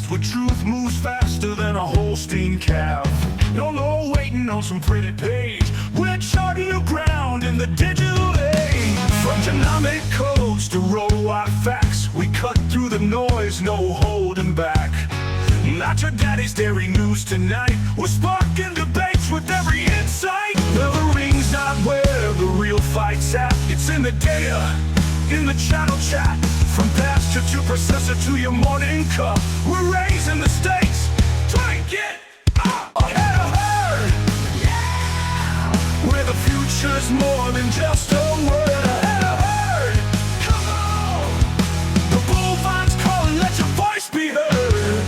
Podcast, where truth moves faster than a Holstein calf. No waiting on some pretty page. We're charting your ground in the digital age. From genomic codes to row-out facts, we cut through the noise, no holding back. Not your daddy's dairy news tonight. We're sparking debates with every insight. The ring's not where the real fight's at. It's in the data, in the channel chat. From pasture to processor to your morning cup, we're raising the stakes. Try and get ahead of herd. Yeah! Where the future's more than just a word. Ahead of herd. Come on! The Bullvine's calling, let your voice be heard.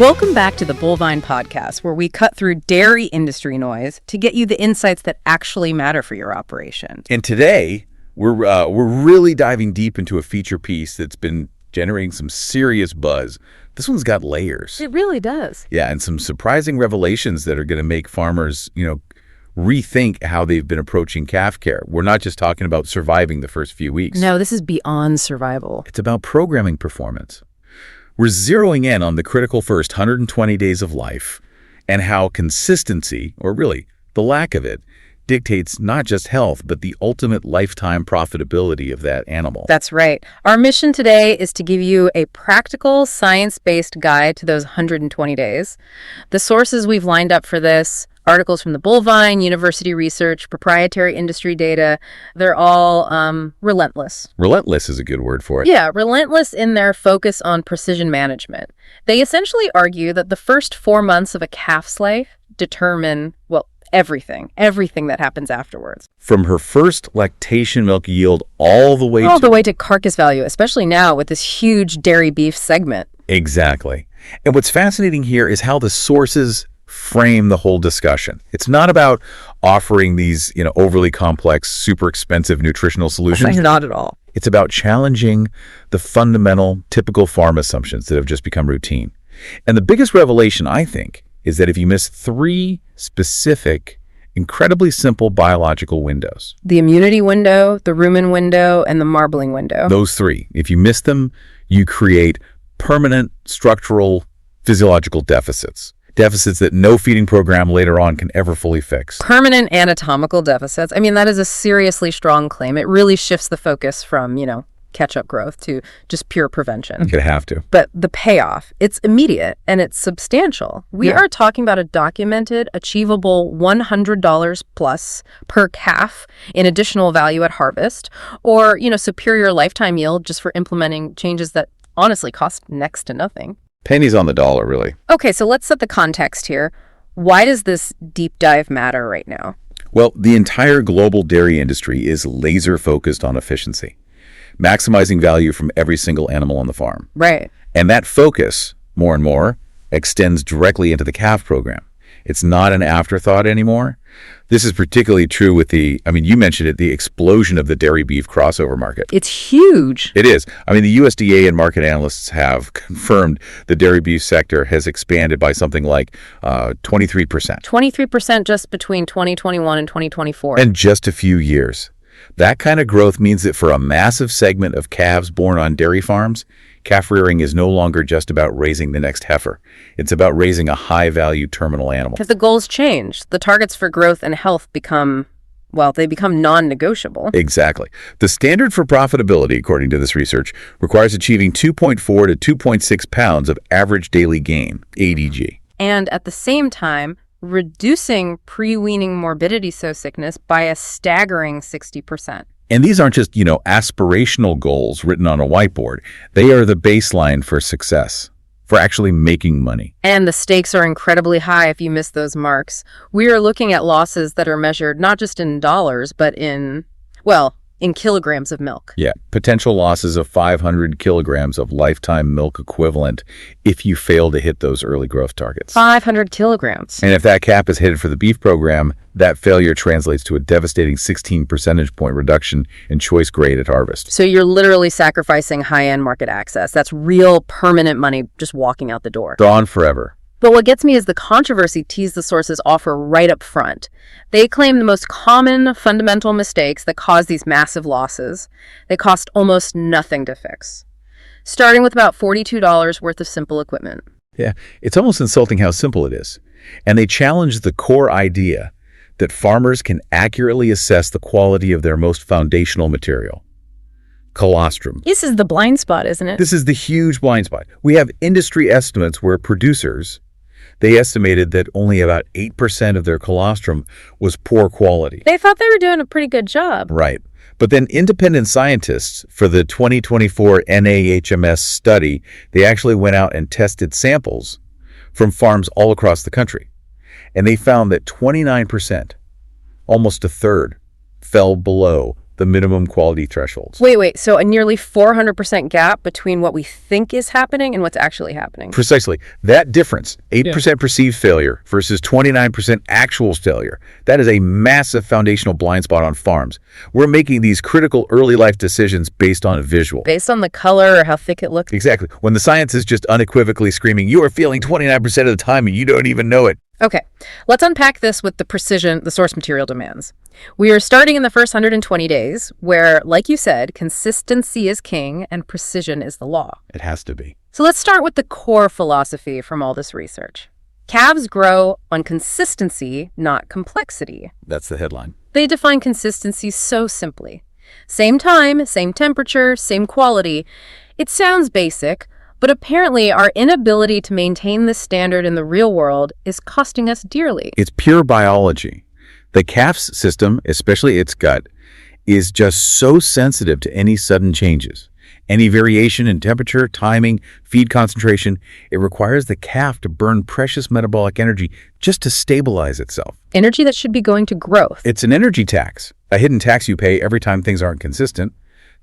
Welcome back to the Bullvine Podcast, where we cut through dairy industry noise to get you the insights that actually matter for your operation. And today, we're really diving deep into a feature piece that's been generating some serious buzz. This one's got layers. It really does. Yeah, and some surprising revelations that are going to make farmers, rethink how they've been approaching calf care. We're not just talking about surviving the first few weeks. No, this is beyond survival. It's about programming performance. We're zeroing in on the critical first 120 days of life and how consistency, or really the lack of it, dictates not just health, but the ultimate lifetime profitability of that animal. That's right. Our mission today is to give you a practical, science-based guide to those 120 days. The sources we've lined up for this, articles from the Bullvine, university research, proprietary industry data, they're all relentless. Relentless is a good word for it. Yeah, relentless in their focus on precision management. They essentially argue that the first 4 months of a calf's life determine, everything that happens afterwards. From her first lactation milk yield all the way to carcass value, especially now with this huge dairy beef segment. Exactly. And what's fascinating here is how the sources frame the whole discussion. It's not about offering these, overly complex, super expensive nutritional solutions. Not at all. It's about challenging the fundamental, typical farm assumptions that have just become routine. And the biggest revelation, I think, is that if you miss 3 specific, incredibly simple biological windows. The immunity window, the rumen window, and the marbling window. Those 3. If you miss them, you create permanent structural physiological deficits. Deficits that no feeding program later on can ever fully fix. Permanent anatomical deficits. I mean, that is a seriously strong claim. It really shifts the focus from, catch-up growth to just pure prevention. You'd have to. But the payoff, it's immediate and it's substantial. We are talking about a documented, achievable $100 plus per calf in additional value at harvest, or, superior lifetime yield just for implementing changes that honestly cost next to nothing. Pennies on the dollar, really. Okay, so let's set the context here. Why does this deep dive matter right now? Well, the entire global dairy industry is laser focused on efficiency, maximizing value from every single animal on the farm. Right. And that focus, more and more, extends directly into the calf program. It's not an afterthought anymore. This is particularly true with you mentioned it, the explosion of the dairy beef crossover market. It's huge. It is. The USDA and market analysts have confirmed the dairy beef sector has expanded by something like 23%. 23% just between 2021 and 2024. And just a few years. That kind of growth means that for a massive segment of calves born on dairy farms, calf rearing is no longer just about raising the next heifer. It's about raising a high-value terminal animal. Because the goals change. The targets for growth and health become non-negotiable. Exactly. The standard for profitability, according to this research, requires achieving 2.4 to 2.6 pounds of average daily gain, ADG. And at the same time, reducing pre-weaning morbidity sickness by a staggering 60%. And these aren't just, aspirational goals written on a whiteboard. They are the baseline for success, for actually making money. And the stakes are incredibly high if you miss those marks. We are looking at losses that are measured not just in dollars, but in kilograms of milk. Yeah, potential losses of 500 kilograms of lifetime milk equivalent if you fail to hit those early growth targets. 500 kilograms. And if that cap is headed for the beef program, that failure translates to a devastating 16 percentage point reduction in choice grade at harvest. So you're literally sacrificing high-end market access. That's real permanent money just walking out the door. Gone forever. But what gets me is the controversy tease the sources offer right up front. They claim the most common fundamental mistakes that cause these massive losses, they cost almost nothing to fix. starting with about $42 worth of simple equipment. Yeah, it's almost insulting how simple it is. And they challenge the core idea that farmers can accurately assess the quality of their most foundational material, colostrum. This is the blind spot, isn't it? This is the huge blind spot. We have industry estimates where producers, they estimated that only about 8% of their colostrum was poor quality. They thought they were doing a pretty good job. Right. But then independent scientists for the 2024 NAHMS study, they actually went out and tested samples from farms all across the country. And they found that 29%, almost a third, fell below the minimum quality thresholds. Wait, so a nearly 400% gap between what we think is happening and what's actually happening. Precisely. That difference, 8% perceived failure versus 29% actual failure, that is a massive foundational blind spot on farms. We're making these critical early life decisions based on a visual. Based on the color or how thick it looks. Exactly. When the science is just unequivocally screaming, you are feeling 29% of the time and you don't even know it. Okay, let's unpack this with the precision the source material demands. We are starting in the first 120 days where, like you said, consistency is king and precision is the law. It has to be. So let's start with the core philosophy from all this research. Calves grow on consistency, not complexity. That's the headline. They define consistency so simply. Same time, same temperature, same quality. It sounds basic, but apparently our inability to maintain this standard in the real world is costing us dearly. It's pure biology. The calf's system, especially its gut, is just so sensitive to any sudden changes. Any variation in temperature, timing, feed concentration, it requires the calf to burn precious metabolic energy just to stabilize itself. Energy that should be going to growth. It's an energy tax, a hidden tax you pay every time things aren't consistent.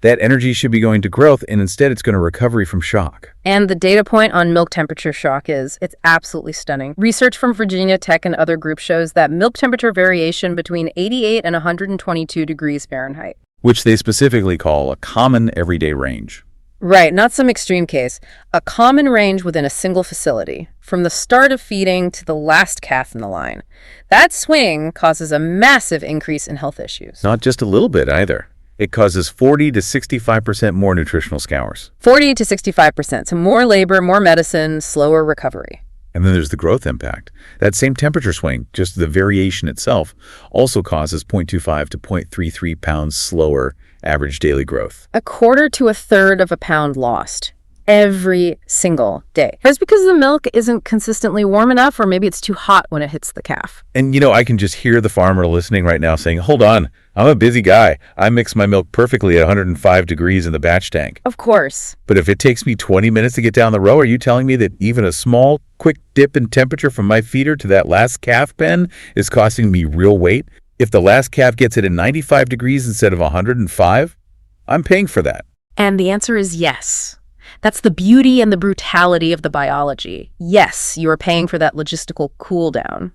That energy should be going to growth, and instead it's going to recovery from shock. And the data point on milk temperature shock it's absolutely stunning. Research from Virginia Tech and other groups shows that milk temperature variation between 88 and 122 degrees Fahrenheit. Which they specifically call a common everyday range. Right, not some extreme case. A common range within a single facility, from the start of feeding to the last calf in the line. That swing causes a massive increase in health issues. Not just a little bit either. It causes 40 to 65% more nutritional scours. 40 to 65%, so more labor, more medicine, slower recovery. And then there's the growth impact. That same temperature swing, just the variation itself, also causes 0.25 to 0.33 pounds slower average daily growth. A quarter to a third of a pound lost every single day. That's because the milk isn't consistently warm enough, or maybe it's too hot when it hits the calf. And I can just hear the farmer listening right now saying, hold on, I'm a busy guy. I mix my milk perfectly at 105 degrees in the batch tank. Of course. But if it takes me 20 minutes to get down the row, are you telling me that even a small, quick dip in temperature from my feeder to that last calf pen is costing me real weight? If the last calf gets it at 95 degrees instead of 105, I'm paying for that. And the answer is yes. That's the beauty and the brutality of the biology. Yes, you are paying for that logistical cool down.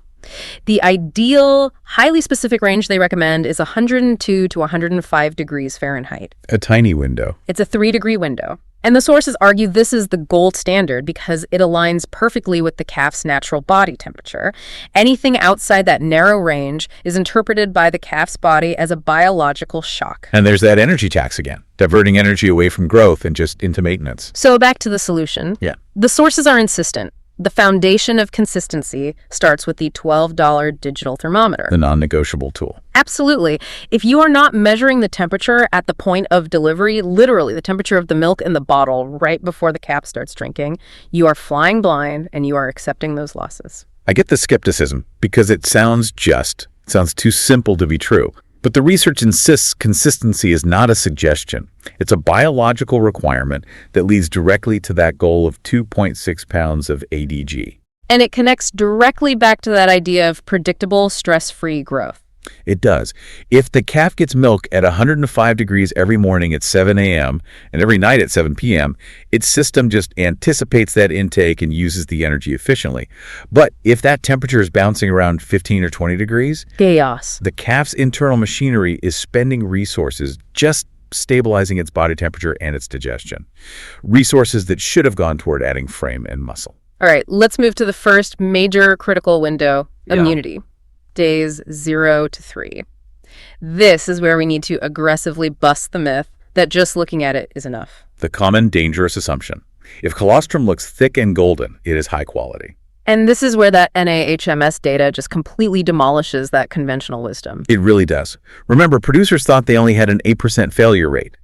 The ideal, highly specific range they recommend is 102 to 105 degrees Fahrenheit. A tiny window. It's a 3-degree window. And the sources argue this is the gold standard because it aligns perfectly with the calf's natural body temperature. Anything outside that narrow range is interpreted by the calf's body as a biological shock. And there's that energy tax again, diverting energy away from growth and just into maintenance. So back to the solution. Yeah. The sources are insistent. The foundation of consistency starts with the $12 digital thermometer. The non-negotiable tool. Absolutely. If you are not measuring the temperature at the point of delivery, literally the temperature of the milk in the bottle right before the calf starts drinking, you are flying blind and you are accepting those losses. I get the skepticism because it sounds too simple to be true. But the research insists consistency is not a suggestion. It's a biological requirement that leads directly to that goal of 2.6 pounds of ADG. And it connects directly back to that idea of predictable, stress-free growth. It does. If the calf gets milk at 105 degrees every morning at 7 a.m. and every night at 7 p.m., its system just anticipates that intake and uses the energy efficiently. But if that temperature is bouncing around 15 or 20 degrees, chaos. The calf's internal machinery is spending resources just stabilizing its body temperature and its digestion. Resources that should have gone toward adding frame and muscle. All right, let's move to the first major critical window, immunity. Days 0 to 3. This is where we need to aggressively bust the myth that just looking at it is enough. the common dangerous assumption. If colostrum looks thick and golden, it is high quality. And this is where that NAHMS data just completely demolishes that conventional wisdom. It really does. Remember, producers thought they only had an 8% failure rate.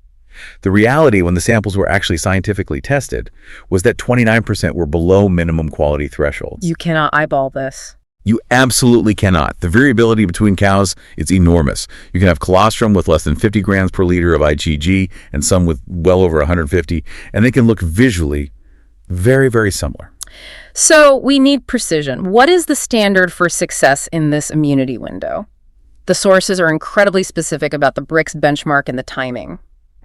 The reality, when the samples were actually scientifically tested, was that 29% were below minimum quality thresholds. You cannot eyeball this. You absolutely cannot. The variability between cows is enormous. You can have colostrum with less than 50 grams per liter of IgG and some with well over 150, and they can look visually very, very similar. So we need precision. What is the standard for success in this immunity window? The sources are incredibly specific about the Brix benchmark and the timing.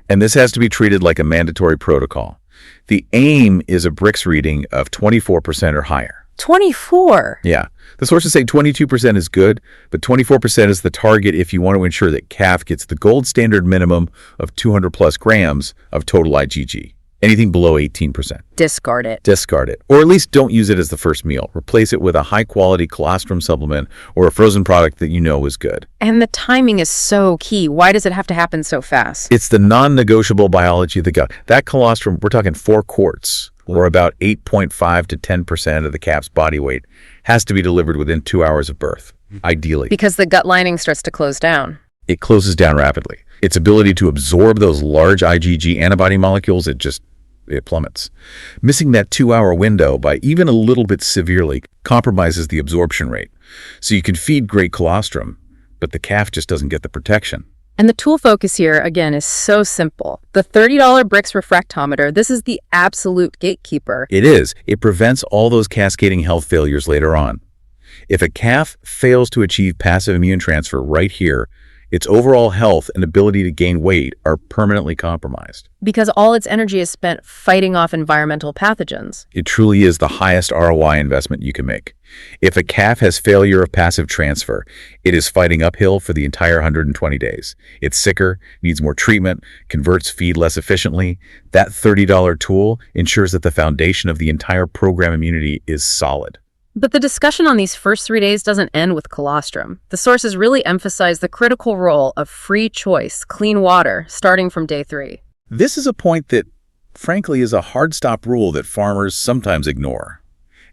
And this has to be treated like a mandatory protocol. The aim is a Brix reading of 24% or higher. 24? Yeah. The sources say 22% is good, but 24% is the target if you want to ensure that calf gets the gold standard minimum of 200 plus grams of total IgG. Anything below 18%. Discard it. Discard it. Or at least don't use it as the first meal. Replace it with a high-quality colostrum supplement or a frozen product that you know is good. And the timing is so key. Why does it have to happen so fast? It's the non-negotiable biology of the gut. That colostrum, we're talking 4 quarts, or about 8.5 to 10% of the calf's body weight, has to be delivered within 2 hours of birth, ideally. Because the gut lining starts to close down. It closes down rapidly. Its ability to absorb those large IgG antibody molecules, it plummets. Missing that 2-hour window by even a little bit severely compromises the absorption rate. So you can feed great colostrum, but the calf just doesn't get the protection. And the tool focus here, again, is so simple. The $30 Brix refractometer, this is the absolute gatekeeper. It is. It prevents all those cascading health failures later on. If a calf fails to achieve passive immune transfer right here, its overall health and ability to gain weight are permanently compromised. Because all its energy is spent fighting off environmental pathogens. It truly is the highest ROI investment you can make. If a calf has failure of passive transfer, it is fighting uphill for the entire 120 days. It's sicker, needs more treatment, converts feed less efficiently. That $30 tool ensures that the foundation of the entire program immunity is solid. But the discussion on these first 3 days doesn't end with colostrum. The sources really emphasize the critical role of free choice, clean water, starting from day 3. This is a point that, frankly, is a hard stop rule that farmers sometimes ignore,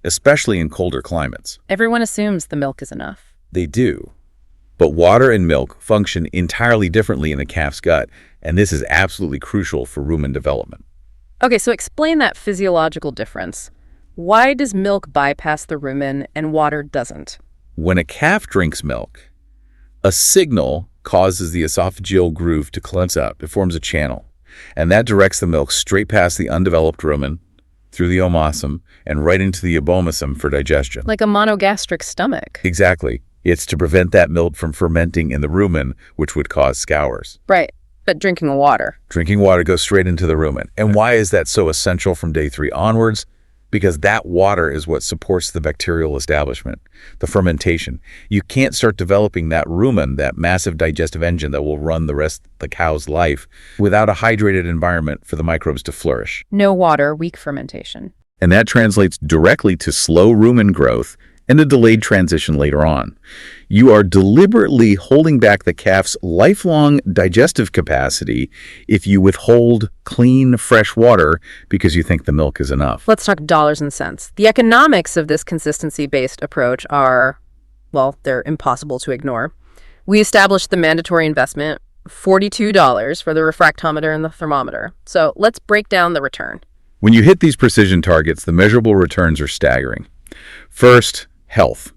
especially in colder climates. Everyone assumes the milk is enough. They do. But water and milk function entirely differently in the calf's gut, and this is absolutely crucial for rumen development. Okay, so explain that physiological difference. Why does milk bypass the rumen and water doesn't? When a calf drinks milk, a signal causes the esophageal groove to clench up. It forms a channel, and that directs the milk straight past the undeveloped rumen, through the omasum, and right into the abomasum for digestion. Like a monogastric stomach. Exactly. It's to prevent that milk from fermenting in the rumen, which would cause scours. Right, but drinking water. Drinking water goes straight into the rumen. And why is that so essential from day 3 onwards? Because that water is what supports the bacterial establishment, the fermentation. You can't start developing that rumen, that massive digestive engine that will run the rest of the cow's life, without a hydrated environment for the microbes to flourish. No water, weak fermentation. And that translates directly to slow rumen growth and a delayed transition later on. You are deliberately holding back the calf's lifelong digestive capacity if you withhold clean, fresh water because you think the milk is enough. Let's talk dollars and cents. The economics of this consistency-based approach are, well, they're impossible to ignore. We established the mandatory investment, $42 for the refractometer and the thermometer. So let's break down the return. When you hit these precision targets, the measurable returns are staggering. First, health.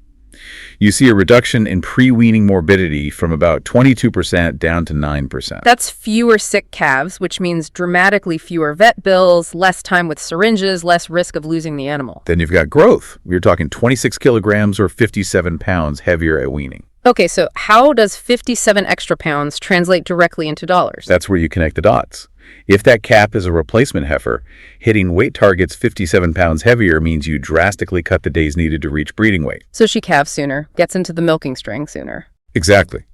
You see a reduction in pre-weaning morbidity from about 22% down to 9%. That's fewer sick calves, which means dramatically fewer vet bills, less time with syringes, less risk of losing the animal. Then you've got growth. We're talking 26 kilograms or 57 pounds heavier at weaning. Okay, so how does 57 extra pounds translate directly into dollars? That's where you connect the dots. If that calf is a replacement heifer, hitting weight targets 57 pounds heavier means you drastically cut the days needed to reach breeding weight. So she calves sooner, gets into the milking string sooner. Exactly.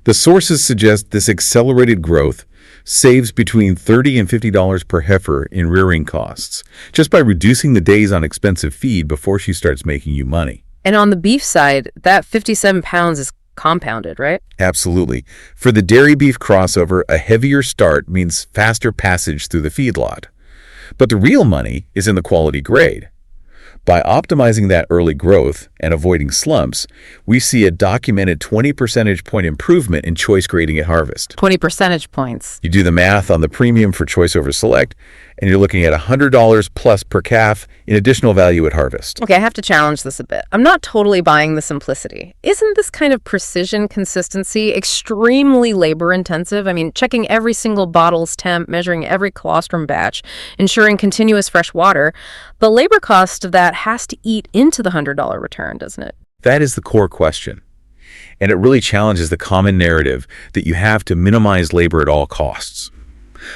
The sources suggest this accelerated growth saves between $30 and $50 per heifer in rearing costs, just by reducing the days on expensive feed before she starts making you money. And on the beef side, that 57 pounds is compounded, right? Absolutely. For the dairy-beef crossover, a heavier start means faster passage through the feedlot. But the real money is in the quality grade. By optimizing that early growth and avoiding slumps, we see a documented 20 percentage point improvement in choice grading at harvest. 20 percentage points. You do the math on the premium for choice over select, and you're looking at $100 plus per calf in additional value at harvest. Okay, I have to challenge this a bit. I'm not totally buying the simplicity. Isn't this kind of precision consistency extremely labor intensive? I mean, checking every single bottle's temp, measuring every colostrum batch, ensuring continuous fresh water. The labor cost of that has to eat into the $100 return, doesn't it? That is the core question. And it really challenges the common narrative that you have to minimize labor at all costs.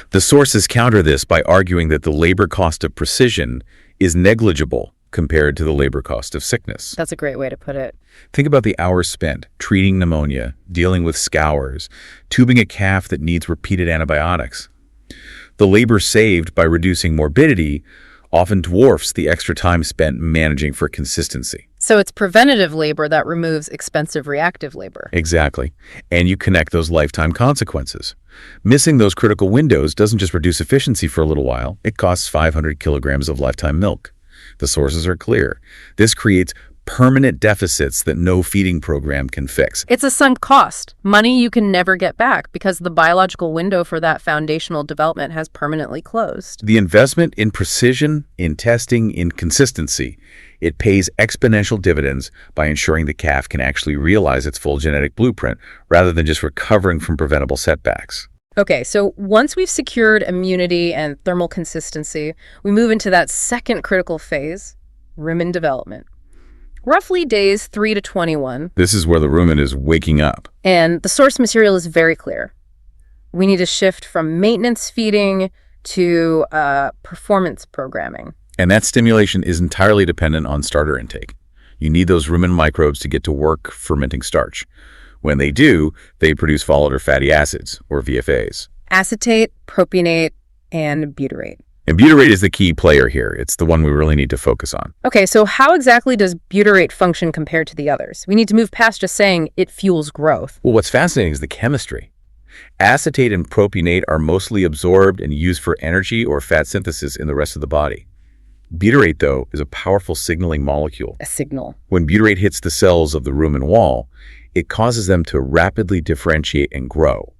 The sources counter this by arguing that the labor cost of precision is negligible compared to the labor cost of sickness. That's a great way to put it. Think about the hours spent treating pneumonia, dealing with scours, tubing a calf that needs repeated antibiotics. The labor saved by reducing morbidity often dwarfs the extra time spent managing for consistency. So it's preventative labor that removes expensive reactive labor. Exactly. And you connect those lifetime consequences. Missing those critical windows doesn't just reduce efficiency for a little while, it costs 500 kilograms of lifetime milk. The sources are clear. This creates permanent deficits that no feeding program can fix. It's a sunk cost, money you can never get back because the biological window for that foundational development has permanently closed. The investment in precision, in testing, in consistency, it pays exponential dividends by ensuring the calf can actually realize its full genetic blueprint rather than just recovering from preventable setbacks. Okay, so once we've secured immunity and thermal consistency, we move into that second critical phase, rumen development. Roughly days 3 to 21. This is where the rumen is waking up. And the source material is very clear. We need to shift from maintenance feeding to performance programming. And that stimulation is entirely dependent on starter intake. You need those rumen microbes to get to work fermenting starch. When they do, they produce volatile fatty acids, or VFAs. Acetate, propionate, and butyrate. And butyrate is the key player here. It's the one we really need to focus on. Okay, so how exactly does butyrate function compared to the others? We need to move past just saying it fuels growth. Well, what's fascinating is the chemistry. Acetate and propionate are mostly absorbed and used for energy or fat synthesis in the rest of the body. Butyrate, though, is a powerful signaling molecule. A signal. When butyrate hits the cells of the rumen wall, it causes them to rapidly differentiate and grow.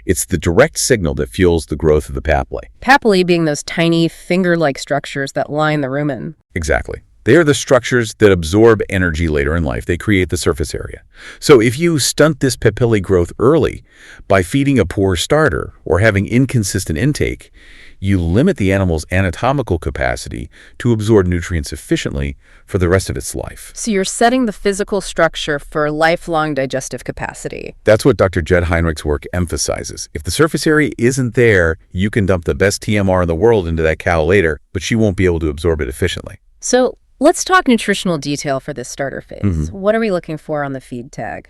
It's the direct signal that fuels the growth of the papillae. Papillae being those tiny finger-like structures that line the rumen. Exactly. They are the structures that absorb energy later in life. They create the surface area. So if you stunt this papillae growth early by feeding a poor starter or having inconsistent intake, you limit the animal's anatomical capacity to absorb nutrients efficiently for the rest of its life. So you're setting the physical structure for lifelong digestive capacity. That's what Dr. Jed Heinrich's work emphasizes. If the surface area isn't there, you can dump the best TMR in the world into that cow later, but she won't be able to absorb it efficiently. So let's talk nutritional detail for this starter phase. What are we looking for on the feed tag?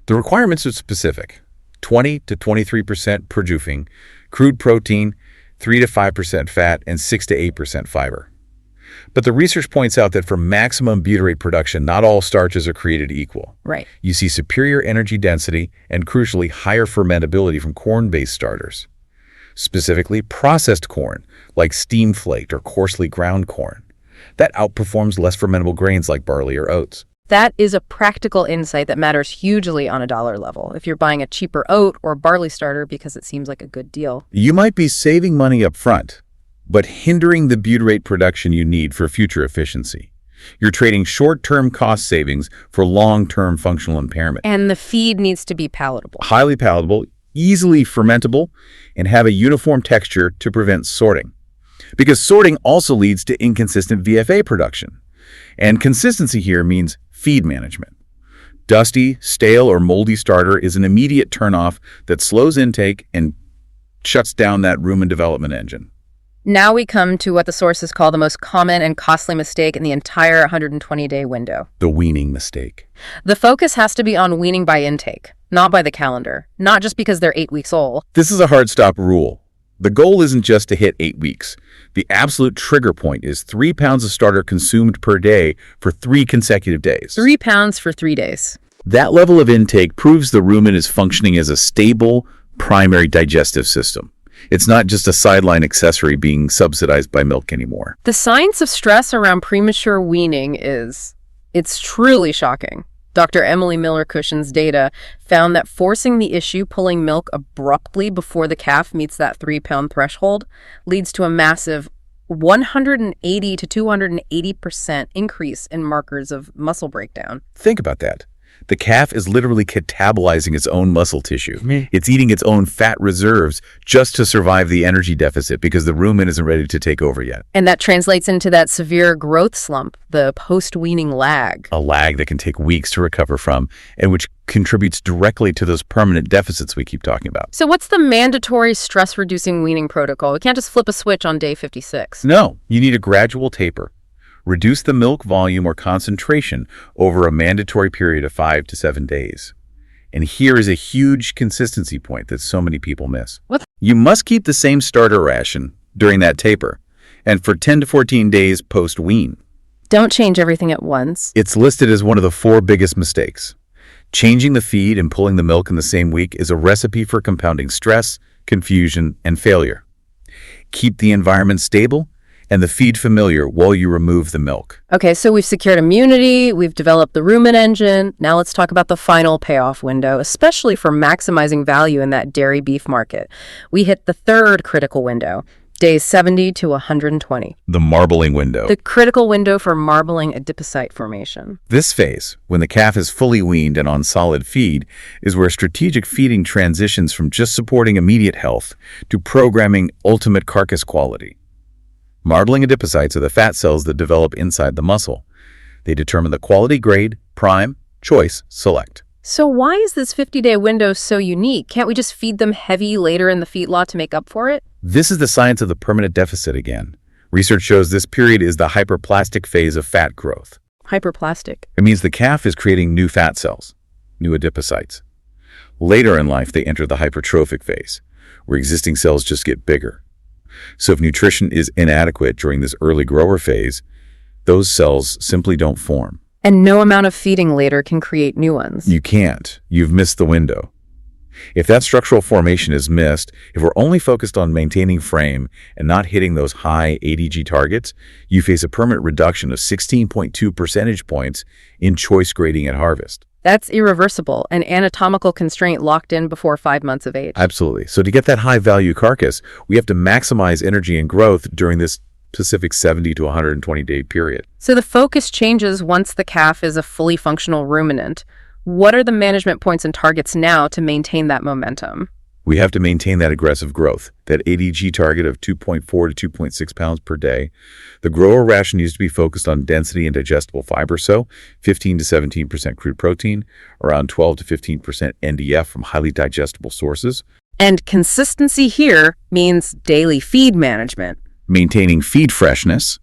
The requirements are specific. 20 to 23% producing, crude protein, 3 to 5% fat, and 6 to 8% fiber. But the research points out that for maximum butyrate production, not all starches are created equal. Right. You see superior energy density and, crucially, higher fermentability from corn-based starters. Specifically, processed corn, like steam-flaked or coarsely ground corn. That outperforms less fermentable grains like barley or oats. That is a practical insight that matters hugely on a dollar level if you're buying a cheaper oat or barley starter because it seems like a good deal. You might be saving money up front, but hindering the butyrate production you need for future efficiency. You're trading short-term cost savings for long-term functional impairment. And the feed needs to be palatable. Highly palatable, easily fermentable, and have a uniform texture to prevent sorting. Because sorting also leads to inconsistent VFA production. And consistency here means feed management. Dusty, stale, or moldy starter is an immediate turnoff that slows intake and shuts down that rumen development engine. Now we come to what the sources call the most common and costly mistake in the entire 120-day window. The weaning mistake. The focus has to be on weaning by intake, not by the calendar, not just because they're 8 weeks old. This is a hard stop rule. The goal isn't just to hit 8 weeks. The absolute trigger point is 3 pounds of starter consumed per day for 3 consecutive days. 3 pounds for 3 days. That level of intake proves the rumen is functioning as a stable, primary digestive system. It's not just a sideline accessory being subsidized by milk anymore. The science of stress around premature weaning it's truly shocking. Dr. Emily Miller-Cushion's data found that forcing the issue, pulling milk abruptly before the calf meets that 3-pound threshold, leads to a massive 180 to 280% increase in markers of muscle breakdown. Think about that. The calf is literally catabolizing its own muscle tissue. It's eating its own fat reserves just to survive the energy deficit because the rumen isn't ready to take over yet. And that translates into that severe growth slump, the post-weaning lag. A lag that can take weeks to recover from and which contributes directly to those permanent deficits we keep talking about. So what's the mandatory stress-reducing weaning protocol? We can't just flip a switch on day 56. No, you need a gradual taper. Reduce the milk volume or concentration over a mandatory period of 5 to 7 days. And here is a huge consistency point that so many people miss. What? You must keep the same starter ration during that taper and for 10 to 14 days post-wean. Don't change everything at once. It's listed as one of the 4 biggest mistakes. Changing the feed and pulling the milk in the same week is a recipe for compounding stress, confusion, and failure. Keep the environment stable and the feed familiar while you remove the milk. Okay, so we've secured immunity, we've developed the rumen engine. Now let's talk about the final payoff window, especially for maximizing value in that dairy beef market. We hit the third critical window, days 70 to 120. The marbling window. The critical window for marbling adipocyte formation. This phase, when the calf is fully weaned and on solid feed, is where strategic feeding transitions from just supporting immediate health to programming ultimate carcass quality. Marbling adipocytes are the fat cells that develop inside the muscle. They determine the quality grade, prime, choice, select. So why is this 50-day window so unique? Can't we just feed them heavy later in the feedlot to make up for it? This is the science of the permanent deficit again. Research shows this period is the hyperplastic phase of fat growth. Hyperplastic. It means the calf is creating new fat cells, new adipocytes. Later in life, they enter the hypertrophic phase, where existing cells just get bigger. So if nutrition is inadequate during this early grower phase, those cells simply don't form. And no amount of feeding later can create new ones. You can't. You've missed the window. If that structural formation is missed, if we're only focused on maintaining frame and not hitting those high ADG targets, you face a permanent reduction of 16.2 percentage points in choice grading at harvest. That's irreversible, an anatomical constraint locked in before 5 months of age. Absolutely. So to get that high-value carcass, we have to maximize energy and growth during this specific 70 to 120-day period. So the focus changes once the calf is a fully functional ruminant. What are the management points and targets now to maintain that momentum? We have to maintain that aggressive growth, that ADG target of 2.4 to 2.6 pounds per day. The grower ration needs to be focused on density and digestible fiber, so 15 to 17% crude protein, around 12 to 15% NDF from highly digestible sources. And consistency here means daily feed management. Maintaining feed freshness,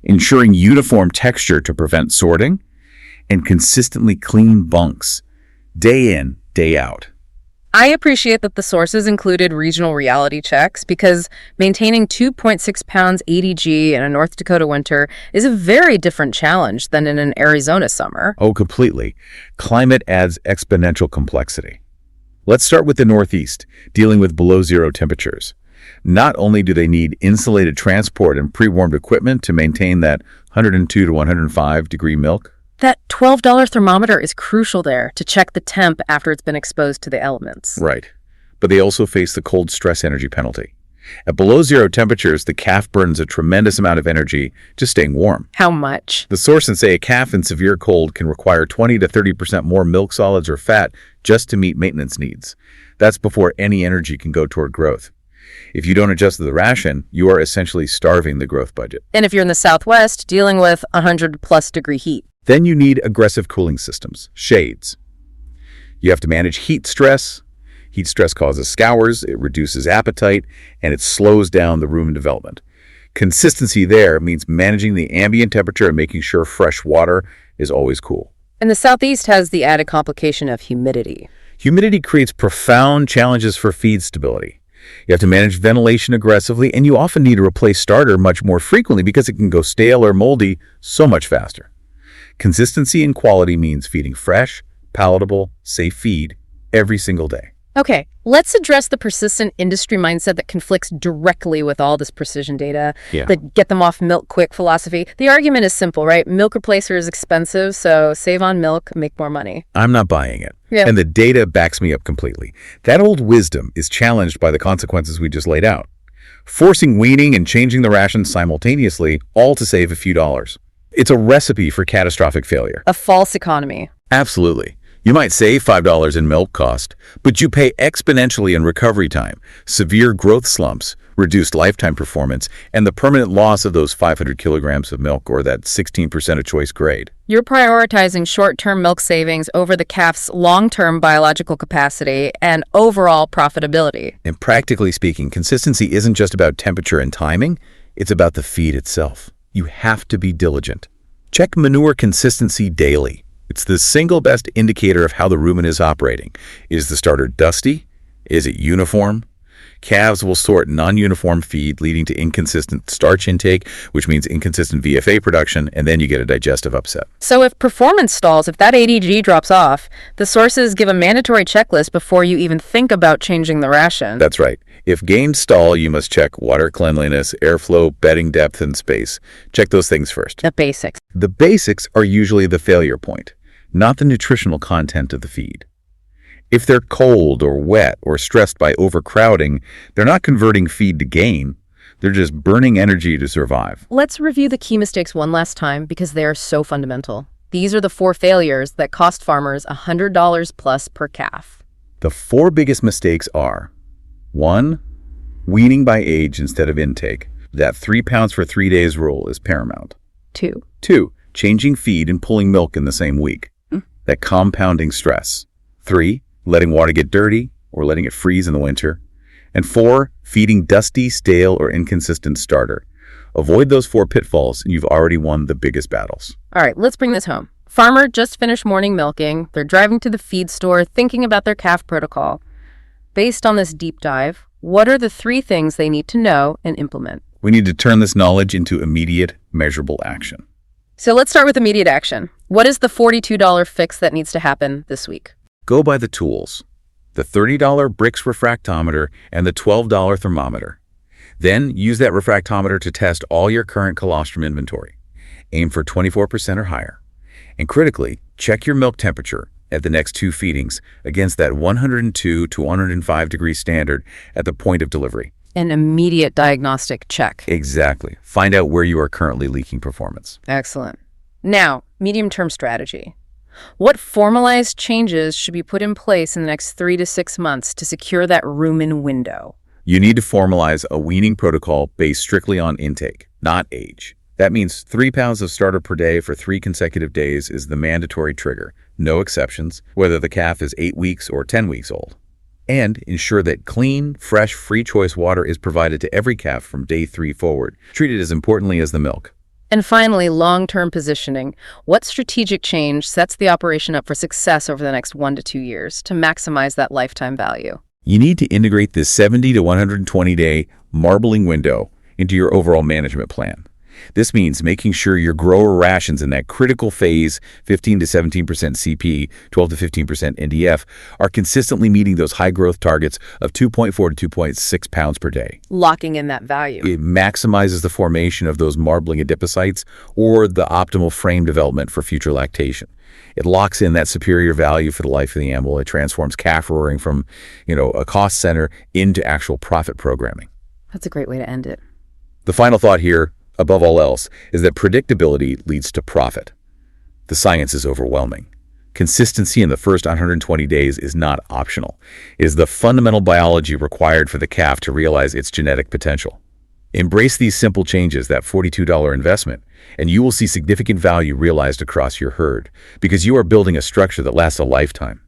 ensuring uniform texture to prevent sorting, and consistently clean bunks, day in, day out. I appreciate that the sources included regional reality checks because maintaining 2.6 pounds ADG in a North Dakota winter is a very different challenge than in an Arizona summer. Oh, completely. Climate adds exponential complexity. Let's start with the Northeast, dealing with below zero temperatures. Not only do they need insulated transport and pre-warmed equipment to maintain that 102 to 105 degree milk, that $12 thermometer is crucial there to check the temp after it's been exposed to the elements. Right. But they also face the cold stress energy penalty. At below zero temperatures, the calf burns a tremendous amount of energy just staying warm. How much? The sources say a calf in severe cold can require 20 to 30% more milk solids or fat just to meet maintenance needs. That's before any energy can go toward growth. If you don't adjust the ration, you are essentially starving the growth budget. And if you're in the Southwest, dealing with 100+ degree heat. Then you need aggressive cooling systems, shades. You have to manage heat stress. Heat stress causes scours, it reduces appetite, and it slows down the rumen development. Consistency there means managing the ambient temperature and making sure fresh water is always cool. And the Southeast has the added complication of humidity. Humidity creates profound challenges for feed stability. You have to manage ventilation aggressively, and you often need to replace starter much more frequently because it can go stale or moldy so much faster. Consistency and quality means feeding fresh, palatable, safe feed every single day. Okay, let's address the persistent industry mindset that conflicts directly with all this precision data, Yeah. the get them off milk quick philosophy. The argument is simple, right? Milk replacer is expensive, so save on milk, make more money. I'm not buying it. Yeah. And the data backs me up completely. That old wisdom is challenged by the consequences we just laid out. Forcing weaning and changing the rations simultaneously, all to save a few dollars. It's a recipe for catastrophic failure. A false economy. Absolutely. You might save $5 in milk cost, but you pay exponentially in recovery time, severe growth slumps, reduced lifetime performance, and the permanent loss of those 500 kilograms of milk, or that 16% of choice grade. You're prioritizing short-term milk savings over the calf's long-term biological capacity and overall profitability. And practically speaking, consistency isn't just about temperature and timing, it's about the feed itself. You have to be diligent. Check manure consistency daily. It's the single best indicator of how the rumen is operating. Is the starter dusty? Is it uniform? Calves will sort non-uniform feed, leading to inconsistent starch intake, which means inconsistent VFA production, and then you get a digestive upset. So if performance stalls, if that ADG drops off, the sources give a mandatory checklist before you even think about changing the ration. That's right. If gains stall, you must check water cleanliness, airflow, bedding depth, and space. Check those things first. The basics. The basics are usually the failure point, not the nutritional content of the feed. If they're cold or wet or stressed by overcrowding, they're not converting feed to gain. They're just burning energy to survive. Let's review the key mistakes one last time because they are so fundamental. These are the 4 failures that cost farmers $100 plus per calf. The 4 biggest mistakes are: 1. Weaning by age instead of intake. That 3 pounds for 3 days rule is paramount. 2. 2. Changing feed and pulling milk in the same week. That compounding stress. 3. Letting water get dirty or letting it freeze in the winter. And 4. Feeding dusty, stale, or inconsistent starter. Avoid those 4 pitfalls and you've already won the biggest battles. All right, let's bring this home. Farmer just finished morning milking. They're driving to the feed store thinking about their calf protocol. Based on this deep dive, what are the 3 things they need to know and implement? We need to turn this knowledge into immediate, measurable action. So let's start with immediate action. What is the $42 fix that needs to happen this week? Go by the tools. The $30 Brix refractometer and the $12 thermometer. Then use that refractometer to test all your current colostrum inventory. Aim for 24% or higher. And critically, check your milk temperature at the next 2 feedings against that 102 to 105 degree standard at the point of delivery. An immediate diagnostic check. Exactly. Find out where you are currently leaking performance. Excellent. Now, medium-term strategy. What formalized changes should be put in place in the next 3 to 6 months to secure that rumen window? You need to formalize a weaning protocol based strictly on intake, not age. That means 3 pounds of starter per day for 3 consecutive days is the mandatory trigger. No exceptions, whether the calf is 8 weeks or 10 weeks old. And ensure that clean, fresh, free choice water is provided to every calf from day 3 forward. Treat it as importantly as the milk. And finally, long-term positioning. What strategic change sets the operation up for success over the next 1 to 2 years to maximize that lifetime value? You need to integrate this 70 to 120-day marbling window into your overall management plan. This means making sure your grower rations in that critical phase, 15 to 17% CP, 12 to 15% NDF, are consistently meeting those high growth targets of 2.4 to 2.6 pounds per day. Locking in that value. It maximizes the formation of those marbling adipocytes or the optimal frame development for future lactation. It locks in that superior value for the life of the animal. It transforms calf rearing from, a cost center into actual profit programming. That's a great way to end it. The final thought here, above all else, is that predictability leads to profit. The science is overwhelming. Consistency in the first 120 days is not optional. It is the fundamental biology required for the calf to realize its genetic potential. Embrace these simple changes, that $42 investment, and you will see significant value realized across your herd because you are building a structure that lasts a lifetime.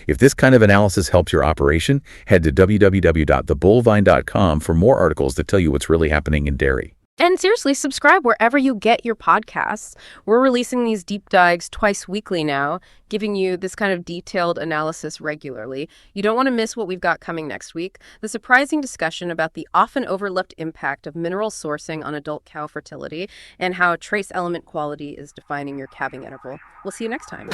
If this kind of analysis helps your operation, head to www.thebullvine.com for more articles that tell you what's really happening in dairy. And seriously, subscribe wherever you get your podcasts. We're releasing these deep dives twice weekly now, giving you this kind of detailed analysis regularly. You don't want to miss what we've got coming next week. The surprising discussion about the often overlooked impact of mineral sourcing on adult cow fertility and how trace element quality is defining your calving interval. We'll see you next time.